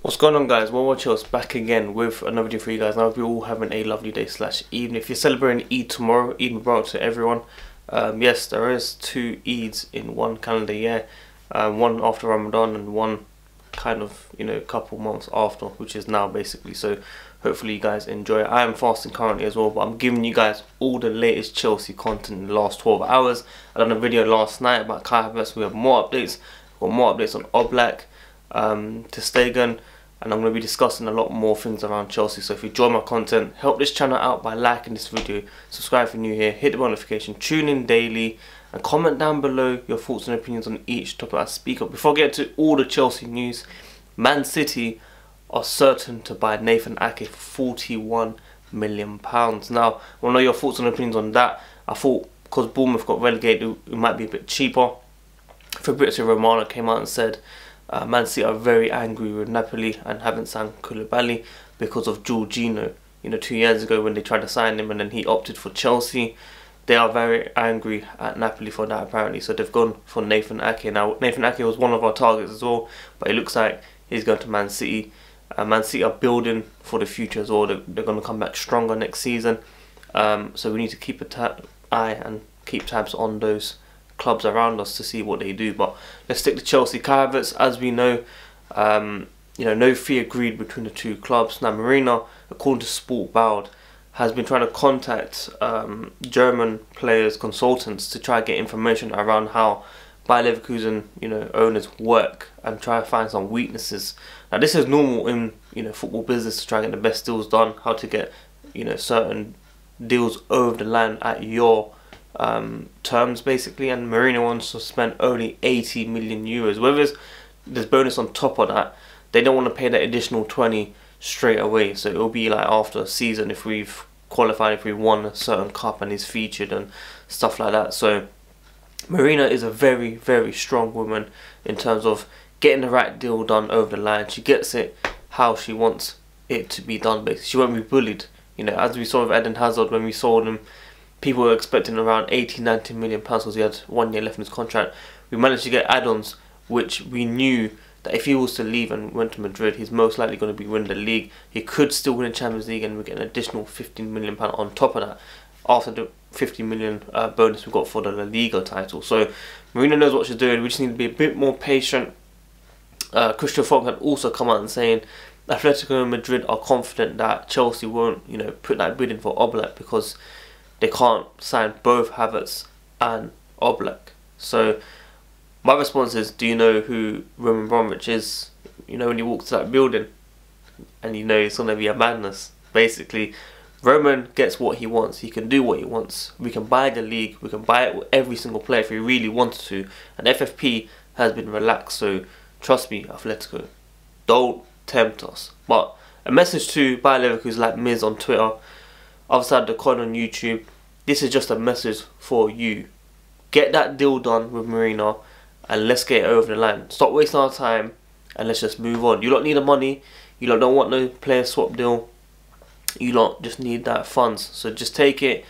What's going on, guys? Well, watch us back again with another video for you guys. I hope you're all having a lovely day / evening. If you're celebrating Eid tomorrow, Eid Mubarak to everyone. Yes, there is 2 Eids in one calendar year, one after Ramadan and one kind of, couple months after, which is now basically. So hopefully you guys enjoy it. I am fasting currently as well, but I'm giving you guys all the latest Chelsea content in the last 12 hours. I done a video last night about KaI Havertz. We have more updates. We've got more updates on Oblak, Ter Stegen, and I'm going to be discussing a lot more things around Chelsea. So if you enjoy my content, help this channel out by liking this video, subscribe if you're new here, hit the bell notification, tune in daily, and comment down below your thoughts and opinions on each topic I speak of. Before I get to all the Chelsea news, Man City are certain to buy Nathan Ake for £41 million. Now, I want to know your thoughts and opinions on that. I thought because Bournemouth got relegated, it might be a bit cheaper. Fabrizio Romano came out and said Man City are very angry with Napoli and haven't signed Koulibaly because of Jorginho. 2 years ago when they tried to sign him and then he opted for Chelsea. They are very angry at Napoli for that apparently, so they've gone for Nathan Ake. Now, Nathan Ake was one of our targets as well, but it looks like he's going to Man City. Man City are building for the future as well. They're going to come back stronger next season. So we need to keep an eye and keep tabs on those clubs around us to see what they do. But let's stick to Chelsea. KaI Havertz, as we know, no fee agreed between the two clubs. Now, Marina, according to Sport Bound, has been trying to contact German players' consultants to try and get information around how Bayer Leverkusen, owners work and try to find some weaknesses. Now, this is normal in football business to try and get the best deals done, how to get certain deals over the line at your terms basically. And Marina wants to spend only 80 million euros. Whether there's bonus on top of that, they don't want to pay that additional 20 straight away. So it'll be like after a season if we've qualified, if we won a certain cup and is featured and stuff like that. So Marina is a very, very strong woman in terms of getting the right deal done over the line. She gets it how she wants it to be done basically. She won't be bullied. As we saw with Eden Hazard when we sold him, people were expecting around 80-90 million pounds because he had 1 year left in his contract. We managed to get add-ons, which we knew that if he was to leave and went to Madrid, he's most likely going to be winning the league. He could still win the Champions League and we get an additional £15 million on top of that, after the 50 million bonus we got for the La Liga title. So Marina knows what she's doing. We just need to be a bit more patient. Christian Falk had also come out and saying Atletico Madrid are confident that Chelsea won't, put that bid in for Oblak because they can't sign both Havertz and Oblak. So my response is, do you know who Roman Abramovich is? When you walk to that building and it's going to be a madness. Basically, Roman gets what he wants. He can do what he wants. We can buy the league. We can buy it with every single player if we really wanted to. And FFP has been relaxed. So trust me, Atletico, don't tempt us. But a message to Bayer Leverkusen like Miz on Twitter, other side of the coin on YouTube. This is just a message for you. Get that deal done with Marina and let's get it over the line. Stop wasting our time and let's just move on. You don't need the money. You don't want no player swap deal. You lot just need that funds. So just take it.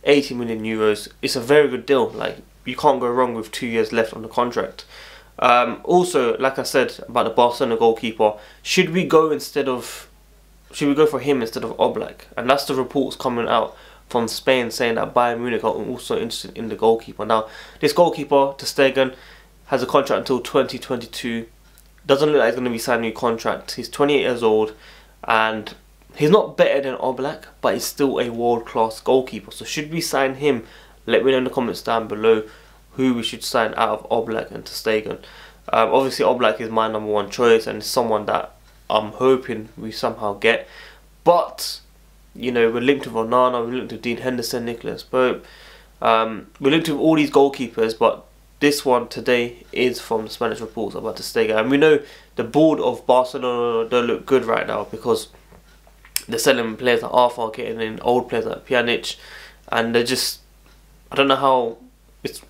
80 million euros. It's a very good deal. Like, you can't go wrong with 2 years left on the contract. Also, like I said about the Barcelona goalkeeper, should we go for him instead of Oblak? And that's the reports coming out from Spain saying that Bayern Munich are also interested in the goalkeeper. Now, this goalkeeper, Ter Stegen, has a contract until 2022. Doesn't look like he's going to be signing a new contract. He's 28 years old and he's not better than Oblak, but he's still a world-class goalkeeper. So should we sign him? Let me know in the comments down below who we should sign out of Oblak and Ter Stegen. Obviously, Oblak is my #1 choice and someone that I'm hoping we somehow get. But we're linked with Onana, we're linked with Dean Henderson, Nicholas Pope. We're linked with all these goalkeepers, but this one today is from the Spanish reports about Ter Stegen. And we know the board of Barcelona don't look good right now because they're selling players like Arthur, getting in old players like Pjanic, and they're just, I don't know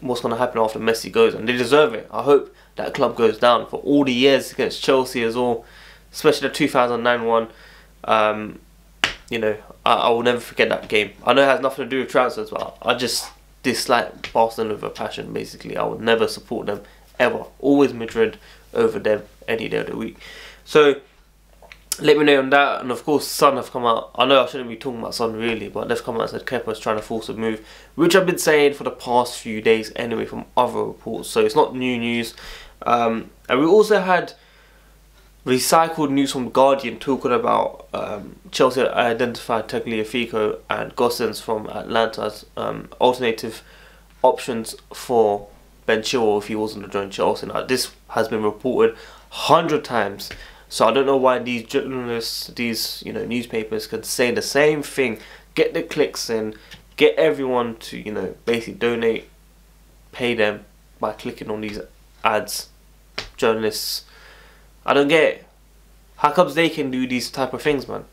what's going to happen after Messi goes, and they deserve it. I hope that club goes down for all the years against Chelsea as well, especially the 2009 one. I will never forget that game. I know it has nothing to do with transfers, but I just dislike Barcelona with a passion basically. I would never support them ever. Always Madrid over them any day of the week. So let me know on that. And of course, Sun have come out. I know I shouldn't be talking about Sun really, but they've come out and said Kepa's trying to force a move, which I've been saying for the past few days anyway from other reports, so it's not new news. And we also had recycled news from Guardian talking about Chelsea identified Tagliafico and Gosens from Atlanta as alternative options for Ben Chilwell if he wasn't to join Chelsea. Now, this has been reported 100 times, so I don't know why these journalists, these newspapers can say the same thing, get the clicks in, get everyone to basically donate, pay them by clicking on these ads. Journalists, I don't get it. How comes they can do these type of things, man?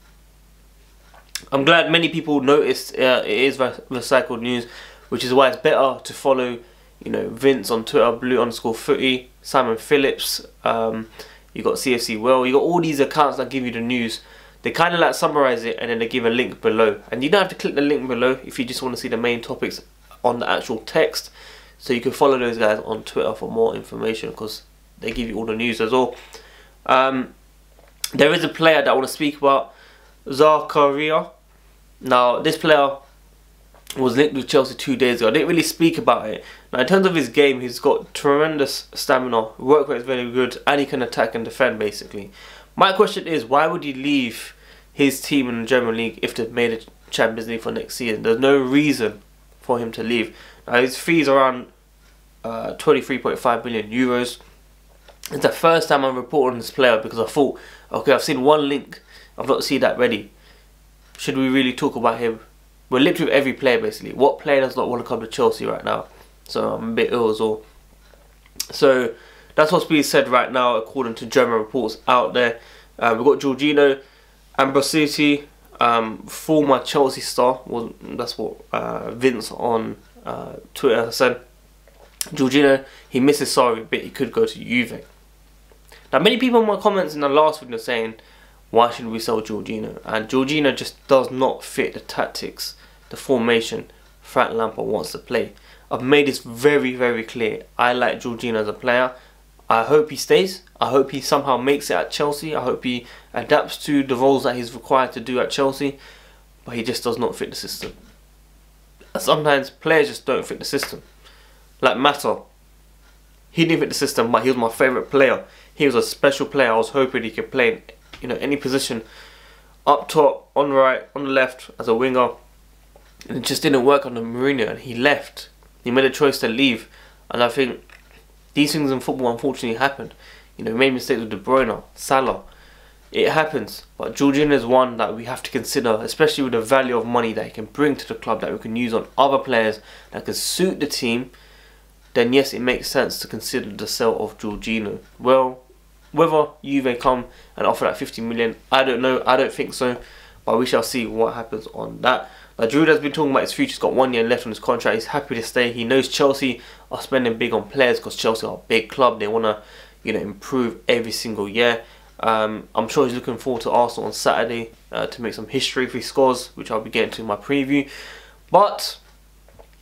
I'm glad many people noticed it is recycled news, which is why it's better to follow Vince on Twitter, blue_footy, Simon Phillips, you got CFC Well, you got all these accounts that give you the news. They kind of like summarize it and then they give a link below, and you don't have to click the link below if you just want to see the main topics on the actual text. So you can follow those guys on Twitter for more information, because they give you all the news as well. There is a player that I want to speak about, Zakaria. Now, this player was linked with Chelsea 2 days ago. I didn't really speak about it. Now, in terms of his game, he's got tremendous stamina, work rate is very good, and he can attack and defend, basically. My question is, why would he leave his team in the German League if they've made a Champions League for next season? There's no reason for him to leave. Now, his fees are around 23.5 million euros. It's the first time I'm reporting this player because I thought, okay, I've seen one link, I've not seen that ready. Should we really talk about him? We're linked with every player basically. What player does not want to come to Chelsea right now? So I'm a bit ill as well. So that's what's being said right now according to German reports out there. We've got Jorginho, Ambrosini, former Chelsea star. Well, that's what Vince on Twitter said. Jorginho, he misses sorry, but he could go to Juve. Now, many people in my comments in the last video saying, why should we sell Jorginho? And Jorginho just does not fit the tactics, the formation Frank Lampard wants to play. I've made this very, very clear. I like Jorginho as a player. I hope he stays. I hope he somehow makes it at Chelsea. I hope he adapts to the roles that he's required to do at Chelsea. But he just does not fit the system. Sometimes players just don't fit the system. Like Mata. He didn't fit the system, but he was my favourite player. He was a special player. I was hoping he could play in any position. Up top, on the right, on the left, as a winger. And it just didn't work on the Mourinho, and he left. He made a choice to leave. And I think these things in football unfortunately happen. We made mistakes with De Bruyne, Salah. It happens. But Jorginho is one that we have to consider, especially with the value of money that he can bring to the club, that we can use on other players that can suit the team. Then yes, it makes sense to consider the sale of Jorginho. Well, whether Juve come and offer that 50 million, I don't know. I don't think so. But we shall see what happens on that. Now, Giroud has been talking about his future. He's got 1 year left on his contract. He's happy to stay. He knows Chelsea are spending big on players because Chelsea are a big club. They want to, improve every single year. I'm sure he's looking forward to Arsenal on Saturday to make some history if he scores, which I'll be getting to in my preview. But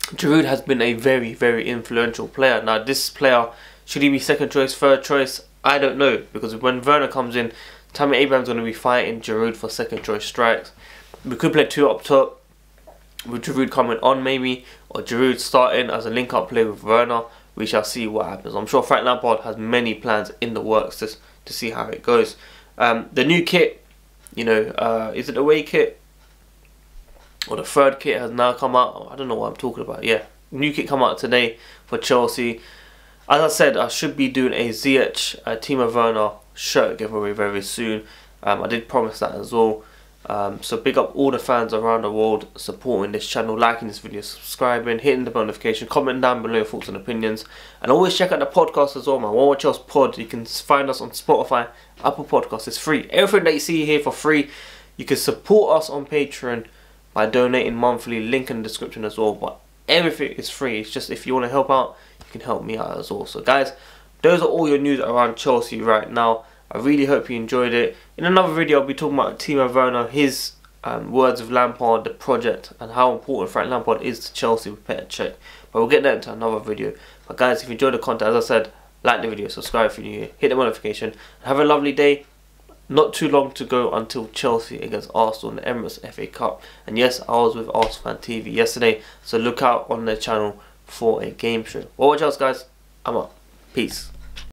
Giroud has been a very, very influential player. Now, this player, should he be second choice, third choice? I don't know, because when Werner comes in, Tammy Abraham's going to be fighting Giroud for second choice strikes. We could play two up top, with Giroud coming on maybe, or Giroud starting as a link-up play with Werner. We shall see what happens. I'm sure Frank Lampard has many plans in the works to see how it goes. The new kit, is it the away kit? Or the third kit has now come out. I don't know what I'm talking about. Yeah, new kit come out today for Chelsea. As I said, I should be doing a Ziyech, Timo Werner shirt giveaway very soon. I did promise that as well. So big up all the fans around the world supporting this channel, liking this video, subscribing, hitting the notification, comment down below your thoughts and opinions. And always check out the podcast as well, man. One More Chelsea Pod. You can find us on Spotify, Apple Podcasts. It's free. Everything that you see here for free. You can support us on Patreon by donating monthly, link in the description as well. But everything is free. It's just if you want to help out, you can help me out as well. So guys, those are all your news around Chelsea right now. I really hope you enjoyed it. In another video, I'll be talking about Timo Werner, his words of Lampard, the project, and how important Frank Lampard is to Chelsea with Petr Cech. But we'll get that into another video. But guys, if you enjoyed the content, as I said, like the video, subscribe if you're new here, hit the notification, and have a lovely day. not too long to go until Chelsea against Arsenal in the Emirates FA Cup. And yes, I was with Arsenal Fan TV yesterday, so look out on their channel for a game stream. Well, watch out guys, I'm up. Peace.